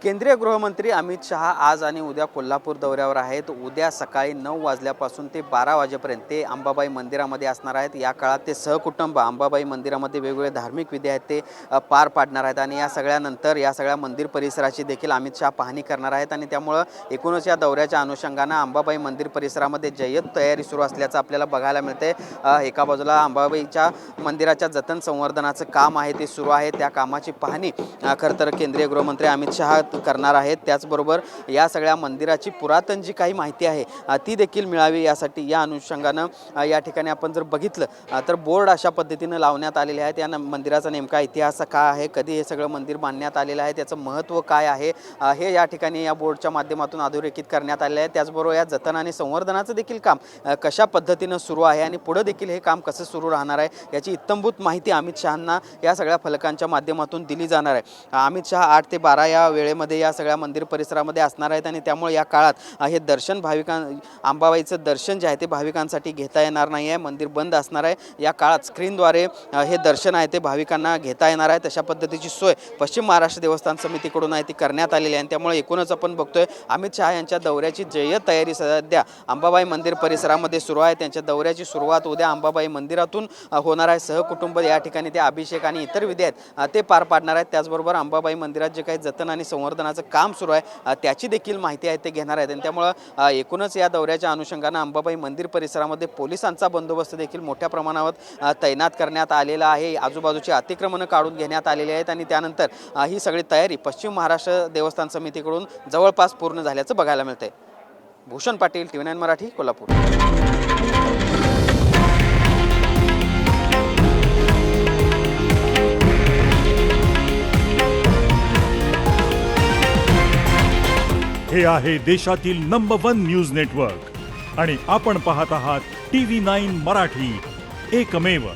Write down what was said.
केंद्रीय गृहमंत्री अमित शहा आज आणि उद्या कोल्हापूर दौऱ्यावर आहेत। उद्या सकाळी 9 वाजल्यापासून ते 12 वाजेपर्यंत ते अंबाबाई मंदिरामध्ये असणार आहेत। या काळात ते सहकुटुंब अंबाबाई मंदिरामध्ये वेगवेगळे धार्मिक विधी आहेत ते पार पाडणार आहेत आणि या सगळ्यानंतर या सगळ्या मंदिर परिसराची देखील अमित शहा पाहणी करणार आहेत आणि त्यामुळे एकूणच या दौऱ्याच्या अनुषंगाने अंबाबाई मंदिर परिसरामध्ये जय्यत तयारी सुरू असल्याचं आपल्याला बघायला मिळते। एका बाजूला अंबाबाईच्या मंदिराच्या जतन संवर्धनाचं काम आहे ते सुरू आहे। त्या कामाची पाहणी खरं तर केंद्रीय गृहमंत्री अमित शहा करणार आहेत। त्याचबरोबर या सगळ्या मंदिराची पुरातन जी काही माहिती आहे ती देखील मिळावी यासाठी या अनुषंगानं या ठिकाणी आपण जर बघितलं तर बोर्ड अशा पद्धतीने लावण्यात आलेले आहेत। या मंदिराचा नेमका इतिहास काय आहे, कधी हे सगळं मंदिर बांधण्यात आलेलं आहे, त्याचं महत्त्व काय आहे हे या ठिकाणी या बोर्डच्या माध्यमातून अधोरेखित करण्यात आले आहे। त्याचबरोबर या जतन आणि संवर्धनाचं देखील काम कशा पद्धतीनं सुरू आहे आणि पुढे देखील हे काम कसं सुरू राहणार आहे याची इत्थंभूत माहिती अमित शहांना या सगळ्या फलकांच्या माध्यमातून दिली जाणार आहे। अमित शहा 8 ते 12 या वेळेमध्ये या सगळ्या मंदिर परिसरामध्ये असणार आहेत आणि त्यामुळे या काळात हे दर्शन अंबाबाईचं दर्शन जे आहे ते भाविकांसाठी घेता येणार नाही आहे, मंदिर बंद असणार आहे। या काळात स्क्रीनद्वारे हे दर्शन आहे ते भाविकांना घेता येणार आहे। तशा पद्धतीची सोय पश्चिम महाराष्ट्र देवस्थान समितीकडून आहे ती करण्यात आलेली आहे आणि त्यामुळे एकूणच आपण बघतोय अमित शहा यांच्या दौऱ्याची जय्यत तयारी सध्या अंबाबाई मंदिर परिसरामध्ये सुरू आहे। त्यांच्या दौऱ्याची सुरुवात उद्या अंबाबाई मंदिरातून होणार आहे। सहकुटुंब या ठिकाणी ते अभिषेक आणि इतर विधी आहेत ते पार पाडणार आहेत। त्याचबरोबर अंबाबाई मंदिरात जे काही जतन आणि संवर्धनाचं काम सुरू आहे त्याची देखील माहिती आहे ते घेणार आहेत आणि त्यामुळे एकूणच या दौऱ्याच्या अनुषंगाने अंबाबाई मंदिर परिसरामध्ये पोलिसांचा बंदोबस्त देखील मोठ्या प्रमाणावर तैनात करण्यात आलेला आहे। आजूबाजूची अतिक्रमणं काढून घेण्यात आलेली आहेत आणि त्यानंतर ही सगळी तयारी पश्चिम महाराष्ट्र देवस्थान समितीकडून जवळपास पूर्ण झाल्याचं बघायला मिळतंय। भूषण पाटील, TV9 मराठी, कोल्हापूर। हे आहे देशातील नंबर 1 न्यूज नेटवर्क आणि आपण पाहत आहात TV9 मराठी, एकमेव।